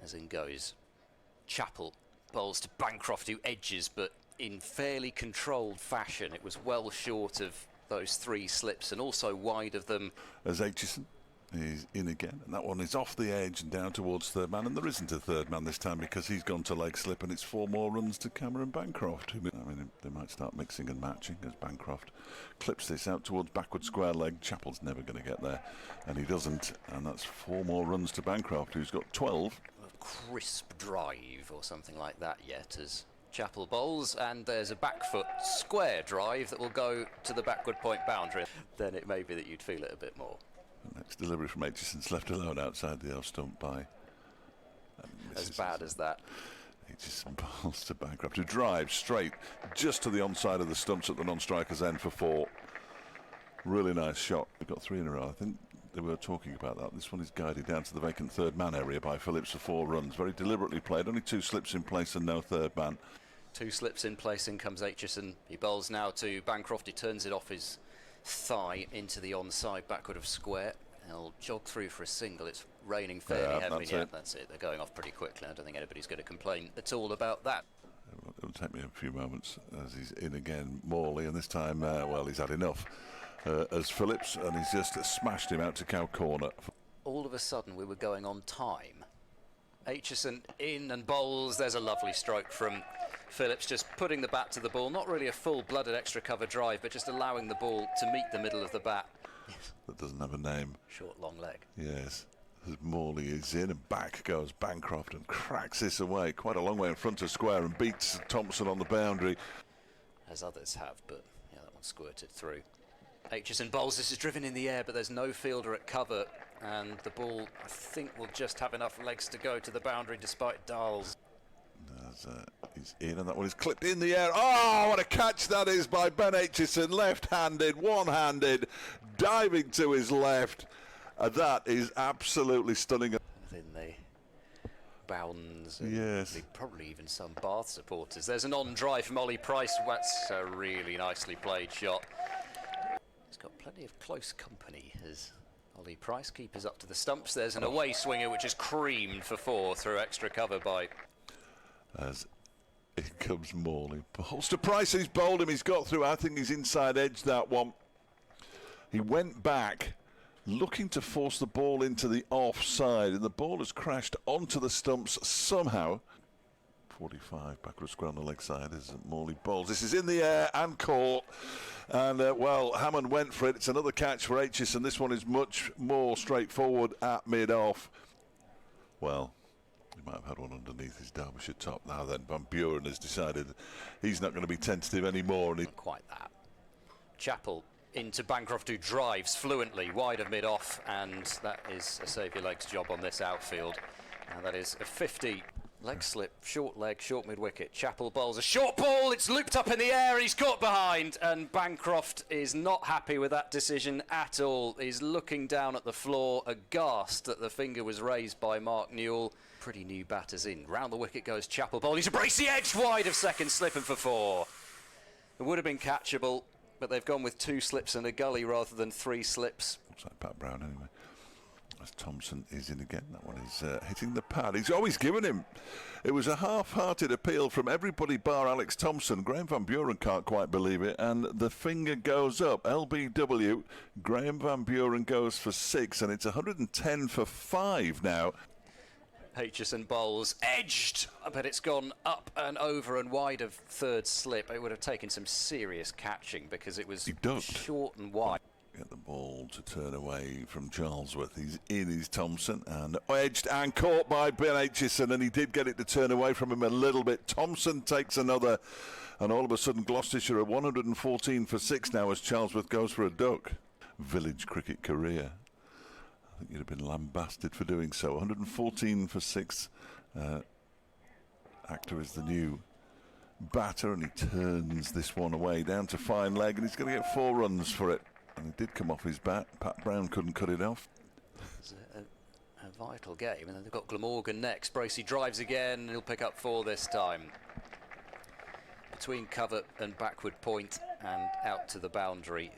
As in goes Chappell, bowls to Bancroft, who edges, but in fairly controlled fashion. It was well short of those 3 slips and also wide of them. As Aitchison is in again, and that one is off the edge and down towards third man, and there isn't a third man this time because he's gone to leg slip, and it's 4 more runs to Cameron Bancroft. I mean, they might start mixing and matching as Bancroft clips this out towards backward square leg. Chappell's never going to get there, and he doesn't, and that's 4 more runs to Bancroft, who's got 12. A crisp drive or something like that yet as Chappell bowls, and there's a back foot square drive that will go to the backward point boundary. Then it may be that you'd feel it a bit more. The next delivery from Aitchison's left alone outside the off stump by... As bad as that. Aitchison bowls to Bancroft, who drives straight just to the onside of the stumps at the non-striker's end for 4. Really nice shot. We've got 3 in a row. I think they were talking about that. This one is guided down to the vacant third man area by Phillips for 4 runs. Very deliberately played. Only 2 slips in place and no third man. 2 slips in place, in comes Aitchison. He bowls now to Bancroft. He turns it off his thigh into the onside backward of square. He'll jog through for a single. It's raining fairly heavily. That's it. They're going off pretty quickly. I don't think anybody's going to complain at all about that. It'll take me a few moments as he's in again, Morley, and this time, well, he's had enough as Phillips, and he's just smashed him out to cow corner. All of a sudden, we were going on time. Aitchison in and bowls. There's a lovely stroke from Phillips, just putting the bat to the ball. Not really a full-blooded extra cover drive, but just allowing the ball to meet the middle of the bat. That doesn't have a name. Short, long leg. Yes. As Morley is in, and back goes Bancroft and cracks this away quite a long way in front of square and beats Thompson on the boundary. As others have, but yeah, that one squirted through. Aitchison bowls. This is driven in the air, but there's no fielder at cover, and the ball, I think, will just have enough legs to go to the boundary despite Darls. He's in, and that one is clipped in the air. Oh, what a catch that is by Ben Aitchison. Left-handed, one-handed, diving to his left. That is absolutely stunning. Within the bounds. Yes. Probably even some Bath supporters. There's an on-drive from Ollie Price. That's a really nicely played shot. He's got plenty of close company as Ollie Price keepers up to the stumps. There's an away swinger which is creamed for 4 through extra cover by... As in comes Morley. Bowls to Price, he's bowled him, he's got through. I think he's inside edge, that one. He went back looking to force the ball into the offside, and the ball has crashed onto the stumps somehow. 45 backward square on the leg side as Morley bowls. This is in the air and caught, and well, Hammond went for it. It's another catch for Aitchison. This one is much more straightforward at mid-off. Well, he might have had one underneath his Derbyshire top. Now then, Van Buren has decided he's not going to be tentative anymore. Not quite that. Chappell into Bancroft, who drives fluently wide of mid-off, and that is a save your legs job on this outfield. And that is a 50. Leg slip, short leg, short mid-wicket. Chappell bowls a short ball. It's looped up in the air. He's caught behind, and Bancroft is not happy with that decision at all. He's looking down at the floor, aghast that the finger was raised by Mark Newell. Pretty new batters in. Round the wicket goes Chappell bowling. He's a bracy edge wide of second, slipping for 4. It would have been catchable, but they've gone with 2 slips and a gully rather than 3 slips. Looks like Pat Brown anyway. As Thompson is in again, that one is hitting the pad. He's always given him. It was a half-hearted appeal from everybody bar Alex Thompson. Graham Van Buren can't quite believe it, and the finger goes up. LBW, Graham Van Buren goes for 6, and it's 110 for 5 now. Aitchison bowls, edged, but it's gone up and over and wide of third slip. It would have taken some serious catching because it was short and wide. Get the ball to turn away from Charlesworth. He's in, he's Thompson, and edged and caught by Ben Aitchison, and he did get it to turn away from him a little bit. Thompson takes another, and all of a sudden Gloucestershire are 114 for 6 now as Charlesworth goes for a duck. Village cricket career. I think you'd have been lambasted for doing so. 114 for 6. Actor is the new batter, and he turns this one away down to fine leg, and he's going to get 4 runs for it. And it did come off his bat. Pat Brown couldn't cut it off. It's a vital game. And then they've got Glamorgan next. Bracey drives again, and he'll pick up 4 this time. Between cover and backward point and out to the boundary.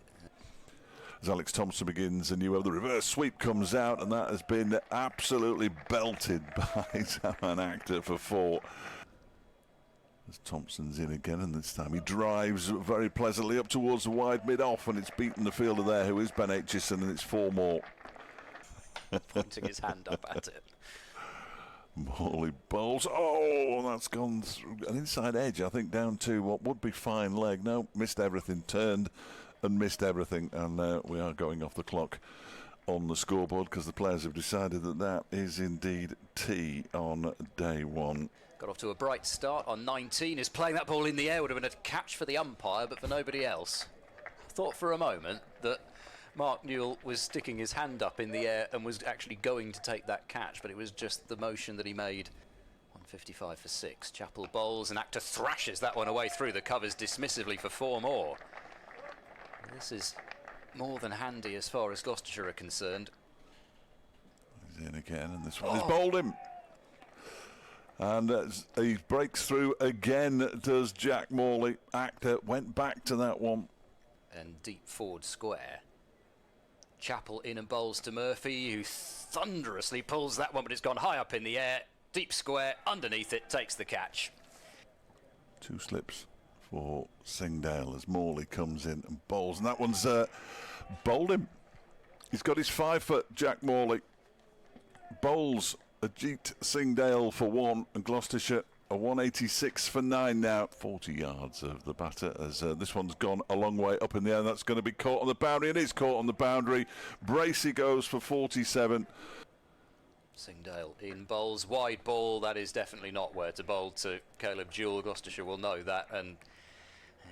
As Alex Thompson begins a new over, the reverse sweep comes out, and that has been absolutely belted by Zaman Actor for 4. As Thompson's in again, and this time he drives very pleasantly up towards the wide mid-off, and it's beaten the fielder there, who is Ben Aitchison, and it's 4 more. Pointing his hand up at it. Morley bowls. Oh, that's gone through an inside edge, I think, down to what would be fine leg. No, missed everything, turned and missed everything, and we are going off the clock on the scoreboard because the players have decided that that is indeed tea on day 1. Got off to a bright start on 19. Is playing that ball in the air would have been a catch for the umpire, but for nobody else. I thought for a moment that Mark Newell was sticking his hand up in the air and was actually going to take that catch, but it was just the motion that he made. 155 for 6. Chappell bowls, and Actor thrashes that one away through the covers dismissively for 4 more. This is more than handy as far as Gloucestershire are concerned. He's in again, and this one is bowled him. And he breaks through again, does Jack Morley. Actor went back to that one. And deep forward square. Chappell in and bowls to Murphy, who thunderously pulls that one, but it's gone high up in the air. Deep square, underneath it, takes the catch. 2 slips for Singdale as Morley comes in and bowls. And that one's bowled him. He's got his 5-foot, Jack Morley. Bowls Ajit Singdale for 1, and Gloucestershire a 186 for 9 now. 40 yards of the batter as this one's gone a long way up in the air. That's going to be caught on the boundary. It is caught on the boundary. Bracey goes for 47. Singdale in bowls, wide ball. That is definitely not where to bowl to Caleb Jewell. Gloucestershire will know that, and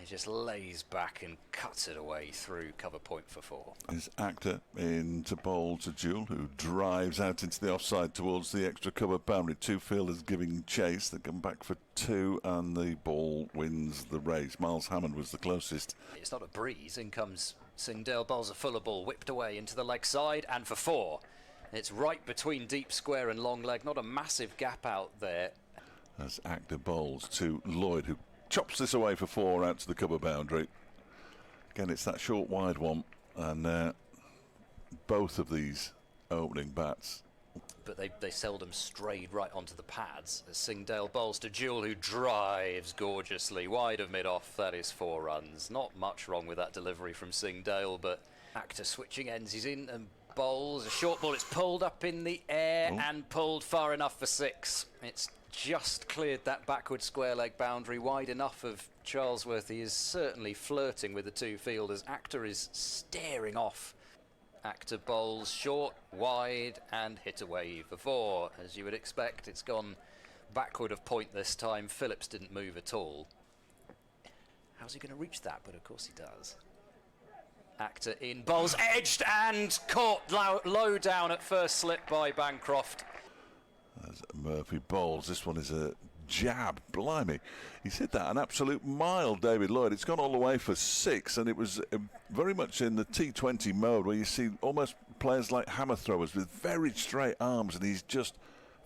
he just lays back and cuts it away through cover point for 4. Is Actor in to bowl to Jewell, who drives out into the offside towards the extra cover boundary. 2 fielders giving chase. They come back for 2, and the ball wins the race. Miles Hammond was the closest. It's not a breeze. In comes Singdale, bowls a fuller ball, whipped away into the leg side, and for 4. It's right between deep square and long leg. Not a massive gap out there. As Actor bowls to Lloyd, who chops this away for 4 out to the cover boundary. Again, it's that short wide one, and both of these opening bats. But they seldom strayed right onto the pads. As Singdale bowls to Jewell, who drives gorgeously wide of mid-off. That is 4 runs. Not much wrong with that delivery from Singdale, but Actor switching ends. He's in and bowls a short ball. It's pulled up in the air and pulled far enough for 6. It's just cleared that backward square leg boundary, wide enough of Charlesworth. He is certainly flirting with the 2 fielders. Actor is staring off. Actor bowls short, wide, and hit away for 4. As you would expect, it's gone backward of point this time. Phillips didn't move at all. How's he going to reach that? But of course he does. Actor in, bowls edged and caught low down at first slip by Bancroft. As Murphy bowls, this one is a jab. Blimey, he's hit that an absolute mile, David Lloyd. It's gone all the way for 6, and it was very much in the T20 mode where you see almost players like hammer throwers with very straight arms, and he's just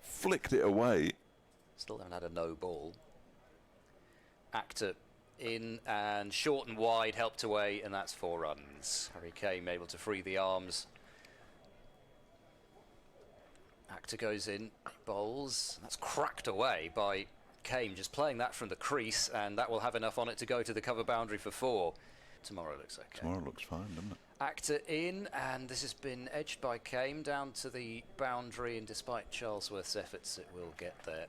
flicked it away. Still haven't had a no ball. Actor in and short and wide, helped away, and that's 4 runs. Harry Kane able to free the arms. Actor goes in, bowls. That's cracked away by Kane, just playing that from the crease, and that will have enough on it to go to the cover boundary for 4. Tomorrow looks okay. Tomorrow looks fine, doesn't it? Actor in, and this has been edged by Kane down to the boundary, and despite Charlesworth's efforts, it will get there.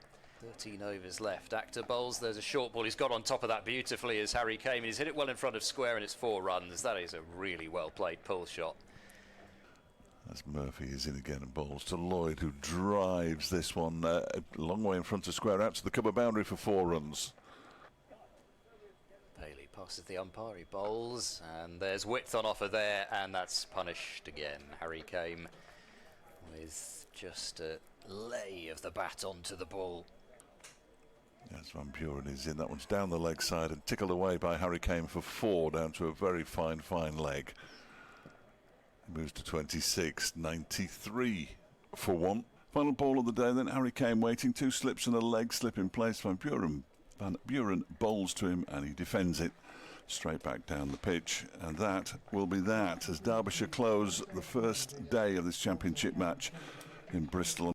13 overs left. Actor bowls. There's a short ball. He's got on top of that beautifully as Harry Kane. He's hit it well in front of square, and it's 4 runs. That is a really well played pull shot. As Murphy is in again and bowls to Lloyd, who drives this one a long way in front of square out to the cover boundary for 4 runs. Bailey passes the umpire. He bowls, and there's width on offer there, and that's punished again. Harry Kane with just a lay of the bat onto the ball. Yes, Van Buren is in. That one's down the leg side and tickled away by Harry Kane for 4, down to a very fine leg. He moves to 26, 93 for 1. Final ball of the day then. Harry Kane waiting, 2 slips and a leg slip in place. Van Buren bowls to him and he defends it straight back down the pitch, and that will be that as Derbyshire close the first day of this championship match in Bristol.